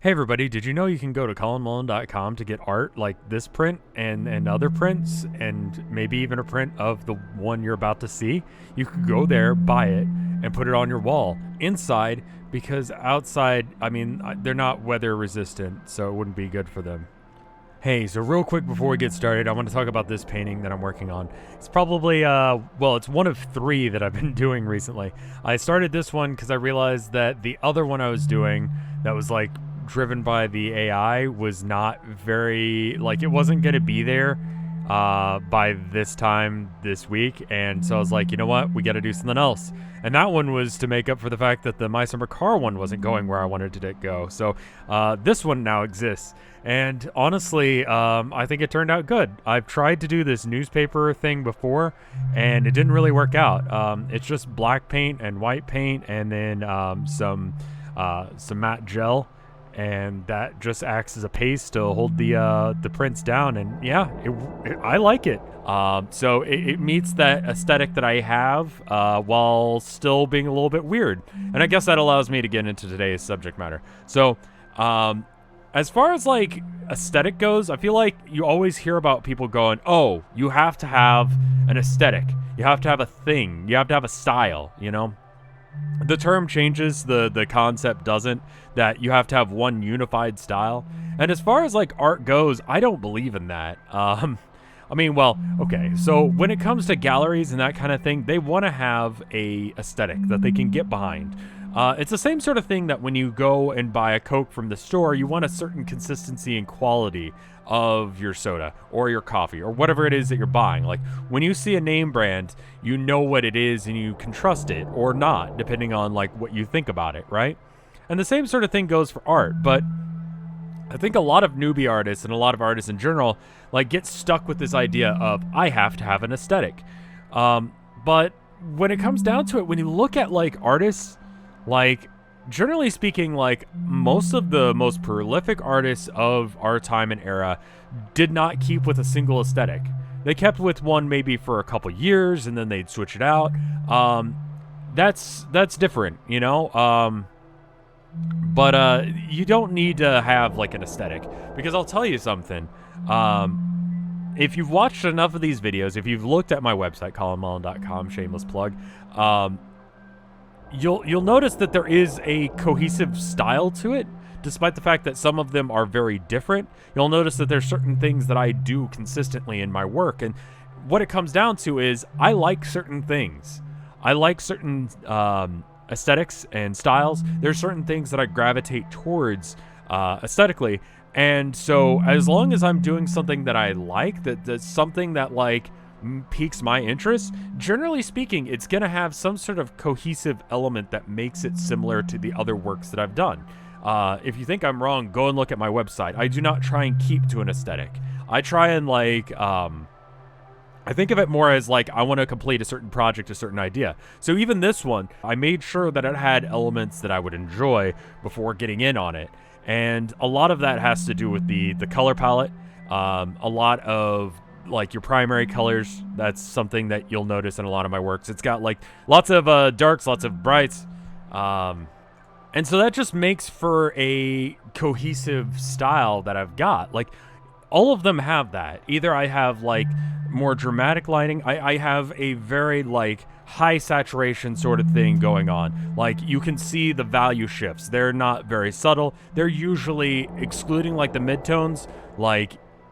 Hey everybody, did you know you can go to colinmullen.com to get art like this print and other prints and maybe even a print of the one you're about to see? You could go there, buy it, and put it on your wall. Inside, because outside, they're not weather resistant, so it wouldn't be good for them. Hey, so real quick before we get started, I want to talk about this painting that I'm working on. It's probably, it's one of 3 that I've been doing recently. I started this one because I realized that the other one I was doing that was like driven by the AI was not very, it wasn't going to be there by this time this week. And so I was like, you know what? We got to do something else. And that one was to make up for the fact that the My Summer Car one wasn't going where I wanted it to go. So this one now exists. And honestly, I think it turned out good. I've tried to do this newspaper thing before, and it didn't really work out. It's just black paint and white paint, and then some matte gel, and that just acts as a paste to hold the prints down. And yeah, I like it. So it meets that aesthetic that I have while still being a little bit weird. And I guess that allows me to get into today's subject matter. So as far as aesthetic goes, I feel like you always hear about people going, oh, you have to have an aesthetic. You have to have a thing. You have to have a style, you know? The term changes, the concept doesn't, that you have to have one unified style. And as far as art goes, I don't believe in that. Okay, so when it comes to galleries and that kind of thing, they want to have a aesthetic that they can get behind. It's the same sort of thing that when you go and buy a Coke from the store, you want a certain consistency and quality of your soda or your coffee or whatever it is that you're buying. Like when you see a name brand, you know what it is and you can trust it or not, depending on what you think about it, right? And the same sort of thing goes for art, but I think a lot of newbie artists and a lot of artists in general get stuck with this idea of I have to have an aesthetic. But when it comes down to it, when you look at artists, generally speaking, most of the most prolific artists of our time and era did not keep with a single aesthetic. They kept with one maybe for a couple years and then they'd switch it out. That's different, you know? But you don't need to have an aesthetic, because I'll tell you something. If you've watched enough of these videos, if you've looked at my website, colinmullen.com, shameless plug, you'll notice that there is a cohesive style to it, despite the fact that some of them are very different. You'll notice that there's certain things that I do consistently in my work, and what it comes down to is I like certain things. I like certain aesthetics and styles. There's certain things that I gravitate towards aesthetically, and so as long as I'm doing something that I like, that's something that piques my interest, generally speaking, it's going to have some sort of cohesive element that makes it similar to the other works that I've done. If you think I'm wrong, go and look at my website. I do not try and keep to an aesthetic. I try and I think of it more as I want to complete a certain project, a certain idea. So even this one, I made sure that it had elements that I would enjoy before getting in on it. And a lot of that has to do with the color palette. A lot of your primary colors, that's something that you'll notice in a lot of my works. It's got lots of darks, lots of brights. And so that just makes for a cohesive style that I've got. All of them have that. Either I have more dramatic lighting. I have a very high saturation sort of thing going on. You can see the value shifts. They're not very subtle. They're usually, excluding the midtones,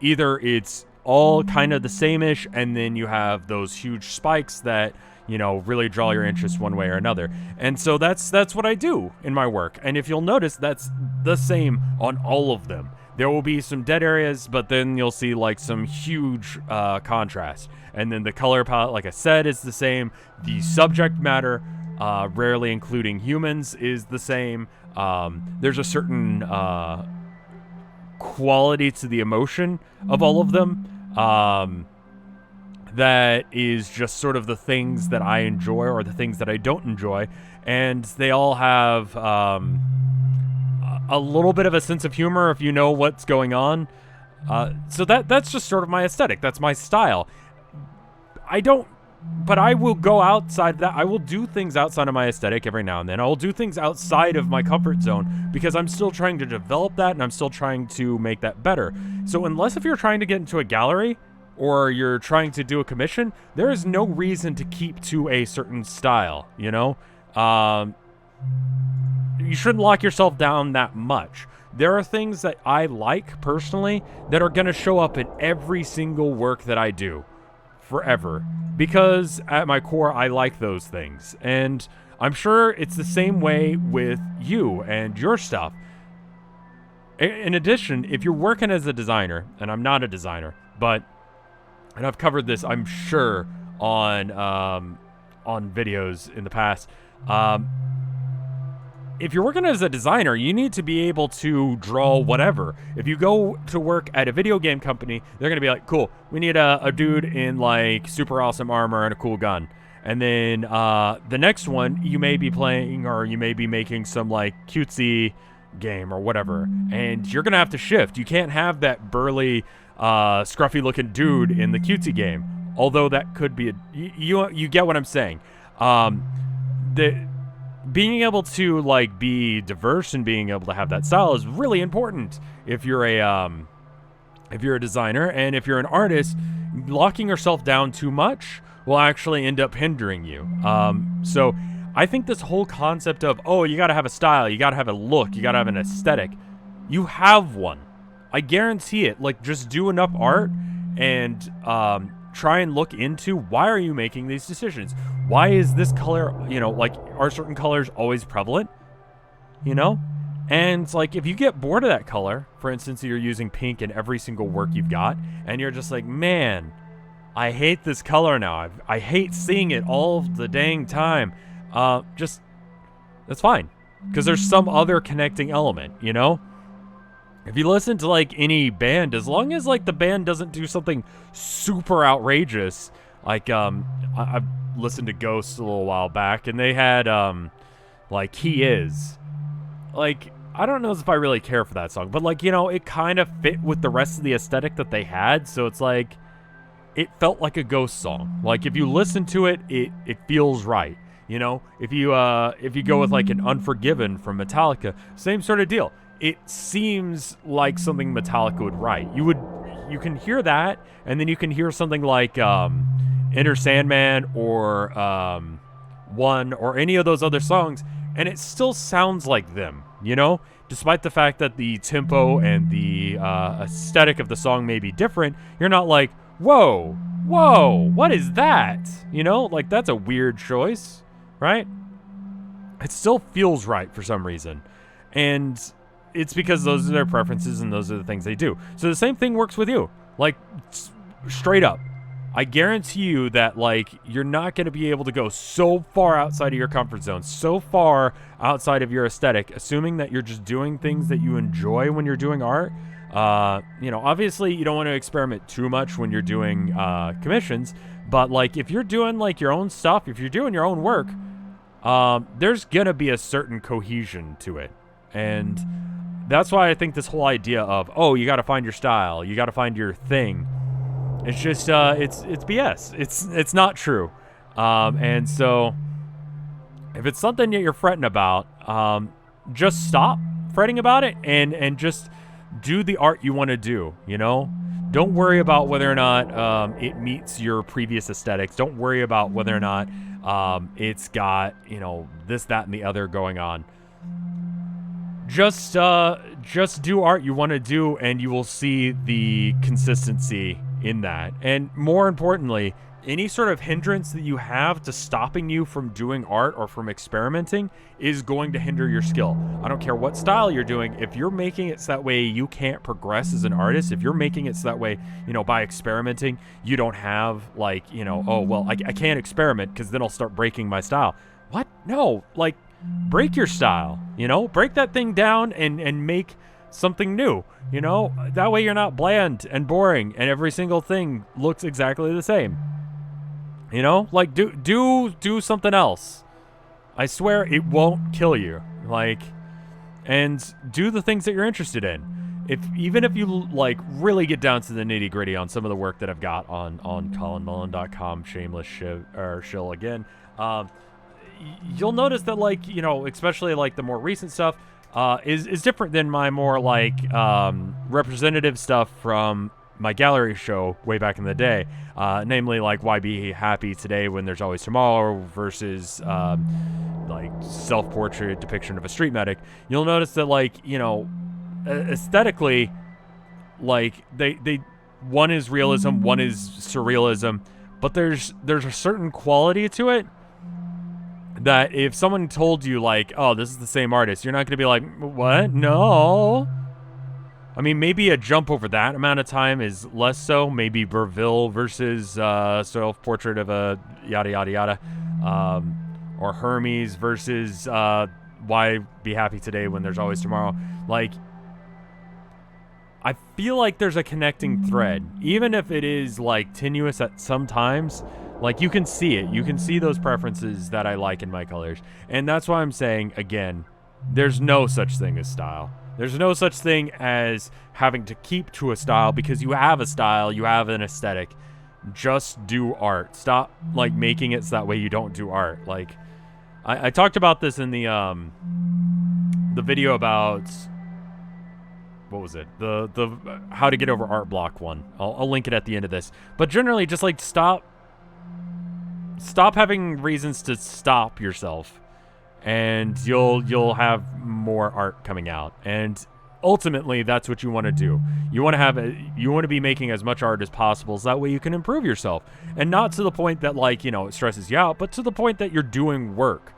either it's all kind of the same-ish, and then you have those huge spikes that really draw your interest one way or another. And so that's what I do in my work. And if you'll notice, that's the same on all of them. There will be some dead areas, but then you'll see some huge contrast. And then the color palette, like I said, is the same. The subject matter, rarely including humans, is the same. There's a certain quality to the emotion of all of them that is just sort of the things that I enjoy or the things that I don't enjoy. And they all have a little bit of a sense of humor if you know what's going on. So that's just sort of my aesthetic. That's my style. I don't but I will go outside that. I will do things outside of my aesthetic every now and then. I will do things outside of my comfort zone because I'm still trying to develop that and I'm still trying to make that better. So unless if you're trying to get into a gallery or you're trying to do a commission, there is no reason to keep to a certain style, you know? You shouldn't lock yourself down that much. There are things that I like personally that are going to show up in every single work that I do forever, because at my core I like those things. And I'm sure it's the same way with you and your stuff. In addition, if you're working as a designer, and I'm not a designer, but, and I've covered this, I'm sure, on videos in the past, if you're working as a designer, you need to be able to draw whatever. If you go to work at a video game company, they're going to be like, cool, we need a dude in like super awesome armor and a cool gun. And then the next one, you may be playing or you may be making some like cutesy game or whatever. And you're going to have to shift. You can't have that burly, scruffy looking dude in the cutesy game. Although that could be, you get what I'm saying. Being able to like be diverse and being able to have that style is really important if you're a designer. And if you're an artist, locking yourself down too much will actually end up hindering you. So I think this whole concept of, oh, you gotta have a style, you gotta have a look, you gotta have an aesthetic, you have one. I guarantee it. Like, just do enough art and try and look into, why are you making these decisions? Why is this color, like, are certain colors always prevalent? And like, if you get bored of that color, for instance, you're using pink in every single work you've got, and you're just like, man, I hate this color now. I hate seeing it all the dang time. That's fine, because there's some other connecting element, If you listen to like any band, as long as like the band doesn't do something super outrageous, like I've listened to Ghost a little while back, and they had like He Is. Like, I don't know if I really care for that song, but like, it kind of fit with the rest of the aesthetic that they had, so it's like, it felt like a Ghost song. Like, if you listen to it, it feels right. If you go with like an Unforgiven from Metallica, same sort of deal. It seems like something Metallica would write. You can hear that, and then you can hear something like Enter Sandman or One or any of those other songs, and it still sounds like them, Despite the fact that the tempo and the aesthetic of the song may be different, you're not like, whoa, what is that? Like, that's a weird choice, right? It still feels right for some reason. And it's because those are their preferences and those are the things they do. So the same thing works with you. Like, straight up, I guarantee you that, like, you're not going to be able to go so far outside of your comfort zone, so far outside of your aesthetic, assuming that you're just doing things that you enjoy when you're doing art. Obviously you don't want to experiment too much when you're doing commissions, but like, if you're doing like your own stuff, if you're doing your own work, there's going to be a certain cohesion to it. And that's why I think this whole idea of, oh, you got to find your style, you got to find your thing, it's just, it's BS. It's not true. And so if it's something that you're fretting about, just stop fretting about it and just do the art you want to do, Don't worry about whether or not it meets your previous aesthetics. Don't worry about whether or not it's got, this, that, and the other going on. Just do art you want to do, and you will see the consistency in that. And more importantly, any sort of hindrance that you have to stopping you from doing art or from experimenting is going to hinder your skill. I don't care what style you're doing. If you're making it so that way you can't progress as an artist, if you're making it so that way, by experimenting, you don't have like, oh, well, I can't experiment because then I'll start breaking my style. What? No, like, break your style, break that thing down and make something new, that way you're not bland and boring and every single thing looks exactly the same. Like, do something else. I swear it won't kill you. Like, and do the things that you're interested in. even if you like really get down to the nitty gritty on some of the work that I've got on ColinMullen.com, shameless shill again, you'll notice that, like, you know, especially like the more recent stuff is different than my more like representative stuff from my gallery show way back in the day, namely like why be happy today when there's always tomorrow versus like self-portrait depiction of a street medic. You'll notice that, like, you know, aesthetically, like they one is realism, one is surrealism, but there's a certain quality to it that if someone told you, like, oh, this is the same artist, you're not going to be like, what? No. I mean, maybe a jump over that amount of time is less so. Maybe Burville versus self-portrait of a yada, yada, yada. Or Hermes versus why be happy today when there's always tomorrow. Like, I feel like there's a connecting thread. Even if it is, like, tenuous at some times, like, you can see it. You can see those preferences that I like in my colors. And that's why I'm saying, again, there's no such thing as style. There's no such thing as having to keep to a style, because you have a style, you have an aesthetic. Just do art. Stop, like, making it so that way you don't do art. Like, I talked about this in the video about, what was it? The how to get over art block one. I'll link it at the end of this. But generally, just, like, stop having reasons to stop yourself, and you'll have more art coming out. And ultimately, that's what you want to do. You want to be making as much art as possible, so that way you can improve yourself, and not to the point that, like, you know, it stresses you out, but to the point that you're doing work.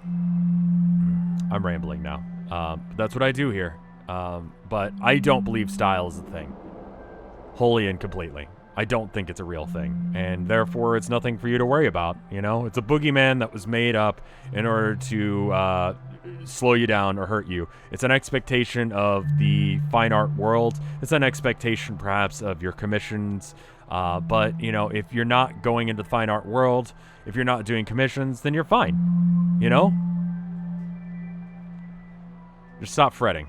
I'm rambling now. That's what I do here. But I don't believe style is a thing, wholly and completely. I don't think it's a real thing, and therefore it's nothing for you to worry about. You know, it's a boogeyman that was made up in order to slow you down or hurt you. It's an expectation of the fine art world. It's an expectation perhaps of your commissions. But, you know, if you're not going into the fine art world, if you're not doing commissions, then you're fine. You know? Just stop fretting.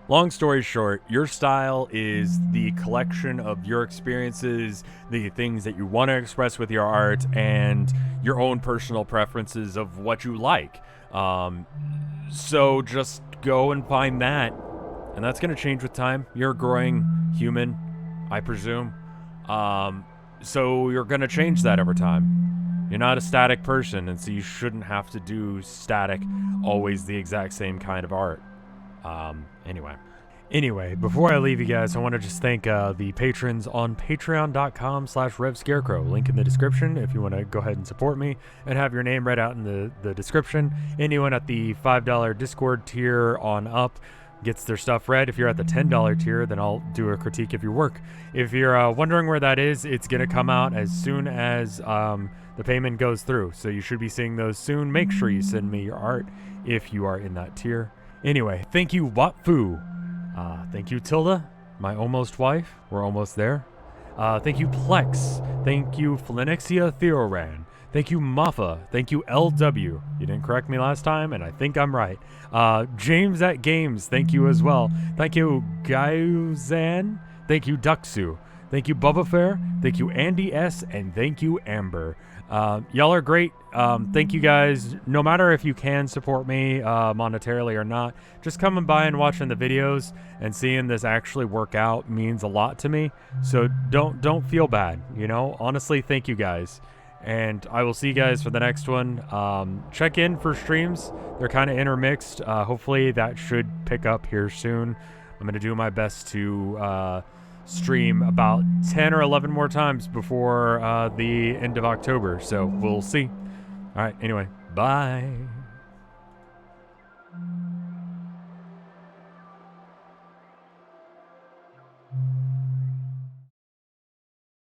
Long story short, your style is the collection of your experiences, the things that you want to express with your art, and your own personal preferences of what you like. So just go and find that. And that's going to change with time. You're a growing human, I presume. So you're going to change that over time. You're not a static person, and so you shouldn't have to do static, always the exact same kind of art. Anyway, before I leave you guys, I want to just thank the patrons on patreon.com/RevScarecrow. Link in the description if you want to go ahead and support me and have your name read out in the description. Anyone at the $5 Discord tier on up gets their stuff read. If you're at the $10 tier, then I'll do a critique of your work. If you're wondering where that is, it's going to come out as soon as the payment goes through. So you should be seeing those soon. Make sure you send me your art if you are in that tier. Anyway, thank you, Watfu. Thank you, Tilda, my almost wife. We're almost there. Thank you, Plex. Thank you, Phoenixia Theoran. Thank you, Maffa. Thank you, LW. You didn't correct me last time, and I think I'm right. James at Games, thank you as well. Thank you, Guyuzan. Thank you, Duxu. Thank you, Bubba Fair. Thank you, Andy S. And thank you, Amber. Y'all are great. Thank you guys. No matter if you can support me monetarily or not, just coming by and watching the videos and seeing this actually work out means a lot to me. So don't feel bad, you know? Honestly, thank you guys. And I will see you guys for the next one. Check in for streams. They're kind of intermixed. Hopefully that should pick up here soon. I'm going to do my best to stream about 10 or 11 more times before the end of October. So we'll see. All right. Anyway, bye.